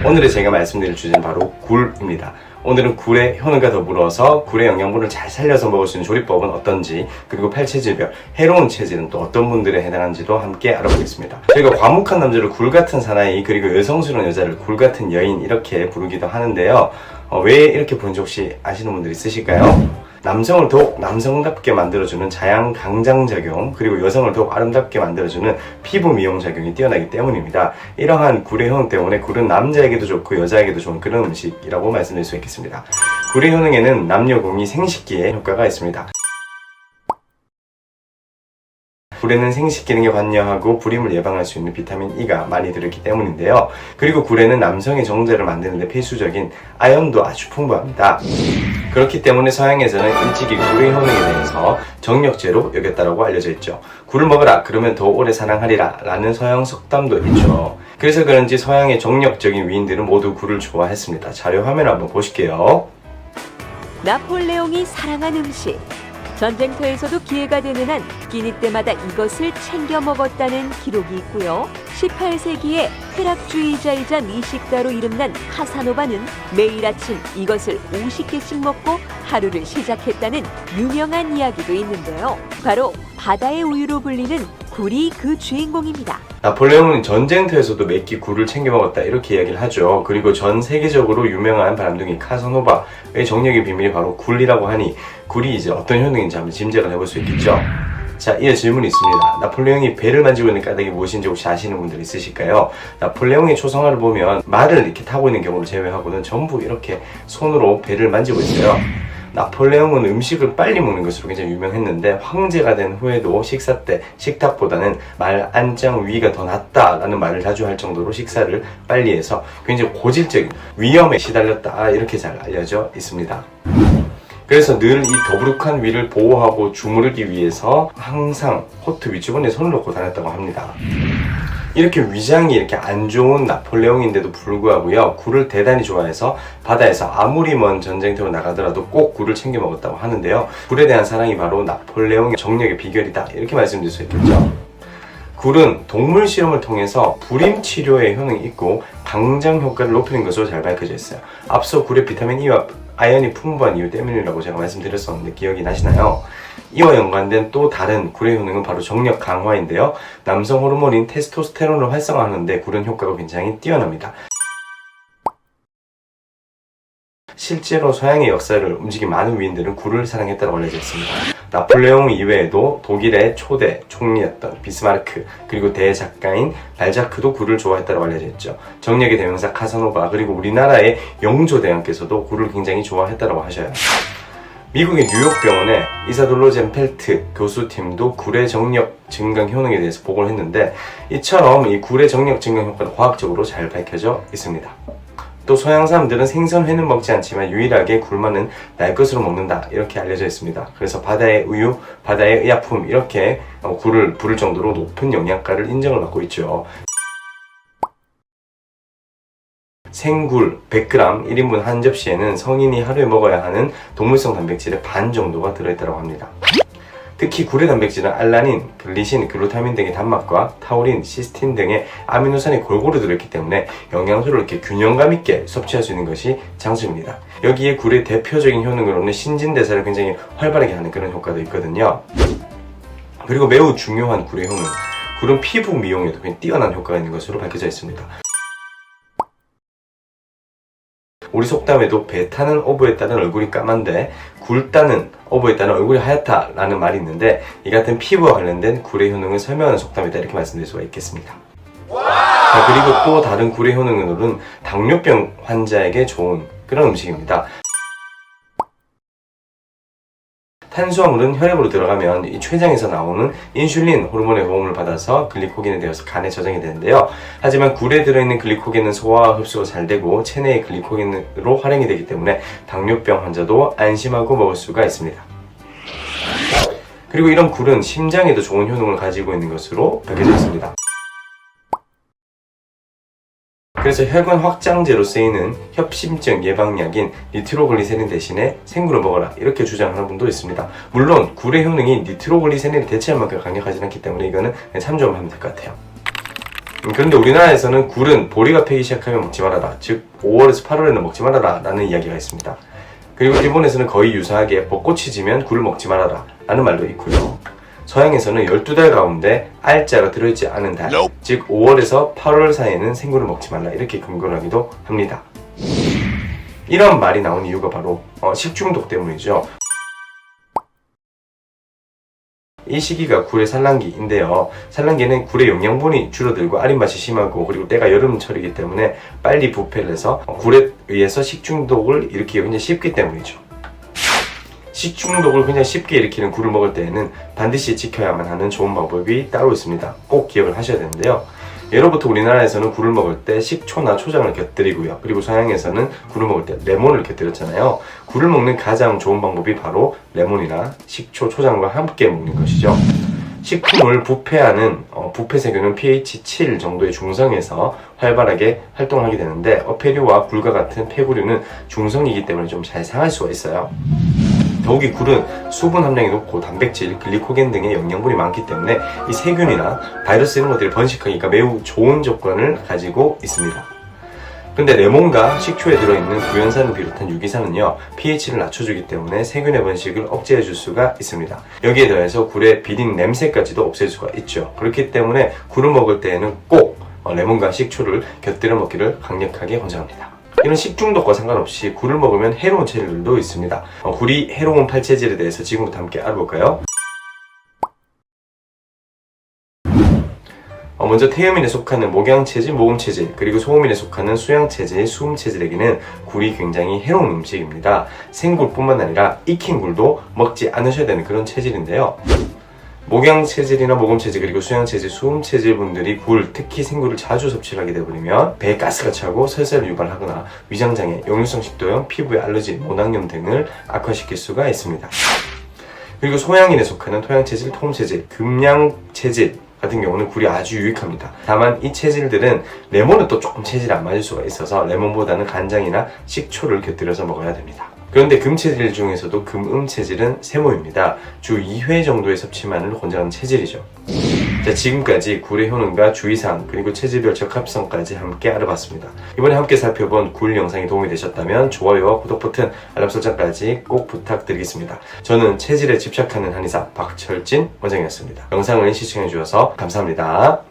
오늘의 제가 말씀드릴 주제는 바로 굴입니다. 오늘은 굴의 효능과 더불어서 굴의 영양분을 잘 살려서 먹을 수 있는 조리법은 어떤지, 그리고 팔체질별, 해로운 체질은 또 어떤 분들에 해당하는지도 함께 알아보겠습니다. 저희가 과묵한 남자를 굴같은 사나이, 그리고 여성스러운 여자를 굴같은 여인 이렇게 부르기도 하는데요. 왜 이렇게 부른지 혹시 아시는 분들 있으실까요? 남성을 더욱 남성답게 만들어주는 자양 강장작용, 그리고 여성을 더욱 아름답게 만들어주는 피부 미용 작용이 뛰어나기 때문입니다. 이러한 굴의 효능 때문에 굴은 남자에게도 좋고 여자에게도 좋은 그런 음식이라고 말씀드릴 수 있겠습니다. 굴의 효능에는 남녀 공히 생식기에 효과가 있습니다. 굴에는 생식 기능에 관여하고 불임을 예방할 수 있는 비타민 E가 많이 들어있기 때문인데요. 그리고 굴에는 남성의 정제를 만드는 데 필수적인 아연도 아주 풍부합니다. 그렇기 때문에 서양에서는 일찍이 굴의 효능에 대해서 정력제로 여겼다고 알려져 있죠. 굴을 먹어라, 그러면 더 오래 사랑하리라 라는 서양 속담도 있죠. 그래서 그런지 서양의 정력적인 위인들은 모두 굴을 좋아했습니다. 자료 화면 한번 보실게요. 나폴레옹이 사랑한 음식. 전쟁터에서도 기회가 되는 한 끼니 때마다 이것을 챙겨 먹었다는 기록이 있고요. 18세기에 쾌락주의자이자 미식가로 이름난 카사노바는 매일 아침 이것을 50개씩 먹고 하루를 시작했다는 유명한 이야기도 있는데요. 바로 바다의 우유로 불리는 굴이 그 주인공입니다. 나폴레옹은 전쟁터에서도 몇 끼 굴을 챙겨 먹었다 이렇게 이야기를 하죠. 그리고 전 세계적으로 유명한 바람둥이 카사노바의 정력의 비밀이 바로 굴이라고 하니 굴이 이제 어떤 효능인지 한번 짐작을 해볼 수 있겠죠. 자, 이어 질문이 있습니다. 나폴레옹이 배를 만지고 있는 까닭이 무엇인지 혹시 아시는 분들 있으실까요? 나폴레옹의 초상화를 보면 말을 이렇게 타고 있는 경우를 제외하고는 전부 이렇게 손으로 배를 만지고 있어요. 나폴레옹은 음식을 빨리 먹는 것으로 굉장히 유명했는데 황제가 된 후에도 식사 때 식탁보다는 말 안장 위가 더 낫다라는 말을 자주 할 정도로 식사를 빨리 해서 굉장히 고질적인 위험에 시달렸다 이렇게 잘 알려져 있습니다. 그래서 늘 이 더부룩한 위를 보호하고 주무르기 위해서 항상 코트 윗주머니에 손을 넣고 다녔다고 합니다. 이렇게 위장이 이렇게 안 좋은 나폴레옹인데도 불구하고요, 굴을 대단히 좋아해서 바다에서 아무리 먼 전쟁터로 나가더라도 꼭 굴을 챙겨 먹었다고 하는데요. 굴에 대한 사랑이 바로 나폴레옹의 정력의 비결이다 이렇게 말씀드릴 수 있겠죠. 굴은 동물 실험을 통해서 불임 치료에 효능이 있고 강장 효과를 높이는 것으로 잘 밝혀져 있어요. 앞서 굴의 비타민 E와 아연이 풍부한 이유 때문이라고 제가 말씀드렸었는데 기억이 나시나요? 이와 연관된 또 다른 굴의 효능은 바로 정력 강화인데요. 남성 호르몬인 테스토스테론을 활성화하는데 굴은 효과가 굉장히 뛰어납니다. 실제로 서양의 역사를 움직인 많은 위인들은 굴을 사랑했다고 알려져 있습니다. 나폴레옹 이외에도 독일의 초대 총리였던 비스마르크, 그리고 대작가인 발자크도 굴을 좋아했다고 알려져 있죠. 정력의 대명사 카사노바, 그리고 우리나라의 영조대왕께서도 굴을 굉장히 좋아했다고 하셔요. 미국의 뉴욕병원의 이사돌로 젠펠트 교수팀도 굴의 정력 증강 효능에 대해서 보고를 했는데, 이처럼 이 굴의 정력 증강 효과는 과학적으로 잘 밝혀져 있습니다. 또 서양 사람들은 생선회는 먹지 않지만 유일하게 굴만은 날 것으로 먹는다 이렇게 알려져 있습니다. 그래서 바다의 우유, 바다의 의약품 이렇게 굴을 부를 정도로 높은 영양가를 인정을 받고 있죠. 생굴 100g 1인분 한 접시에는 성인이 하루에 먹어야 하는 동물성 단백질의 반 정도가 들어있다고 합니다. 특히 굴의 단백질은 알라닌, 글리신, 글루타민 등의 단맛과 타우린, 시스틴 등의 아미노산이 골고루 들어있기 때문에 영양소를 이렇게 균형감 있게 섭취할 수 있는 것이 장점입니다. 여기에 굴의 대표적인 효능으로는 신진대사를 굉장히 활발하게 하는 그런 효과도 있거든요. 그리고 매우 중요한 굴의 효능, 굴은 피부 미용에도 굉장히 뛰어난 효과가 있는 것으로 밝혀져 있습니다. 우리 속담에도 배 타는 어부에 따른 얼굴이 까만데 굴 따는 어부에 따른 얼굴이 하얗다 라는 말이 있는데, 이 같은 피부와 관련된 굴의 효능을 설명하는 속담이다 이렇게 말씀드릴 수가 있겠습니다. 자, 그리고 또 다른 굴의 효능으로는 당뇨병 환자에게 좋은 그런 음식입니다. 탄수화물은 혈액으로 들어가면 이 췌장에서 나오는 인슐린 호르몬의 도움을 받아서 글리코겐이 되어서 간에 저장이 되는데요. 하지만 굴에 들어있는 글리코겐은 소화와 흡수가 잘 되고 체내의 글리코겐으로 활용이 되기 때문에 당뇨병 환자도 안심하고 먹을 수가 있습니다. 그리고 이런 굴은 심장에도 좋은 효능을 가지고 있는 것으로 밝혀져 있습니다. 그래서 혈관 확장제로 쓰이는 협심증 예방약인 니트로글리세린 대신에 생굴을 먹어라 이렇게 주장하는 분도 있습니다. 물론 굴의 효능이 니트로글리세린을 대체할 만큼 강력하지 않기 때문에 이거는 참조만 하면 될 것 같아요. 그런데 우리나라에서는 굴은 보리가 패기 시작하면 먹지 말아라, 즉 5월에서 8월에는 먹지 말아라 라는 이야기가 있습니다. 그리고 일본에서는 거의 유사하게 벚꽃이 지면 굴을 먹지 말아라 라는 말도 있고요. 서양에서는 12달 가운데 알자가 들어있지 않은 달, 즉 5월에서 8월 사이에는 생굴을 먹지 말라 이렇게 금권하기도 합니다. 이런 말이 나온 이유가 바로 식중독 때문이죠. 이 시기가 굴의 산란기인데요. 산란기는 굴의 영양분이 줄어들고 알인 맛이 심하고 그리고 때가 여름철이기 때문에 빨리 부패를 해서 굴에 의해서 식중독을 일으키기 굉장히 쉽기 때문이죠. 식중독을 굉장히 쉽게 일으키는 굴을 먹을 때에는 반드시 지켜야만 하는 좋은 방법이 따로 있습니다. 꼭 기억을 하셔야 되는데요. 예로부터 우리나라에서는 굴을 먹을 때 식초나 초장을 곁들이고요. 그리고 서양에서는 굴을 먹을 때 레몬을 곁들였잖아요. 굴을 먹는 가장 좋은 방법이 바로 레몬이나 식초, 초장과 함께 먹는 것이죠. 식품을 부패하는 부패세균은 pH 7 정도의 중성에서 활발하게 활동을 하게 되는데 폐류와 굴과 같은 폐구류는 중성이기 때문에 좀 잘 상할 수가 있어요. 더욱이 굴은 수분 함량이 높고 단백질, 글리코겐 등의 영양분이 많기 때문에 이 세균이나 바이러스 이런 것들이 번식하기가 매우 좋은 조건을 가지고 있습니다. 근데 레몬과 식초에 들어있는 구연산을 비롯한 유기산은요, pH를 낮춰주기 때문에 세균의 번식을 억제해줄 수가 있습니다. 여기에 더해서 굴의 비린 냄새까지도 없앨 수가 있죠. 그렇기 때문에 굴을 먹을 때에는 꼭 레몬과 식초를 곁들여 먹기를 강력하게 권장합니다. 이런 식중독과 상관없이 굴을 먹으면 해로운 체질들도 있습니다. 굴이 해로운 팔체질에 대해서 지금부터 함께 알아볼까요? 먼저 태음인에 속하는 목양체질, 모음체질, 그리고 소음인에 속하는 수양체질, 수음체질에게는 굴이 굉장히 해로운 음식입니다. 생굴뿐만 아니라 익힌 굴도 먹지 않으셔야 되는 그런 체질인데요. 목양체질이나 모금체질, 그리고 수양체질, 수음체질 분들이 굴, 특히 생굴을 자주 섭취를 하게 되버리면 배에 가스가 차고 설사를 유발하거나 위장장애, 역류성 식도염, 피부에 알러지, 모낭염 등을 악화시킬 수가 있습니다. 그리고 소양인에 속하는 토양체질, 토음체질, 금양체질 같은 경우는 굴이 아주 유익합니다. 다만 이 체질들은 레몬은 또 조금 체질이 안 맞을 수가 있어서 레몬보다는 간장이나 식초를 곁들여서 먹어야 됩니다. 그런데 금체질 중에서도 금음체질은 세모입니다. 주 2회 정도의 섭취만을 권장하는 체질이죠. 자, 지금까지 굴의 효능과 주의사항 그리고 체질별 적합성까지 함께 알아봤습니다. 이번에 함께 살펴본 굴 영상이 도움이 되셨다면 좋아요와 구독 버튼, 알람 설정까지 꼭 부탁드리겠습니다. 저는 체질에 집착하는 한의사 박철진 원장이었습니다. 영상을 시청해 주셔서 감사합니다.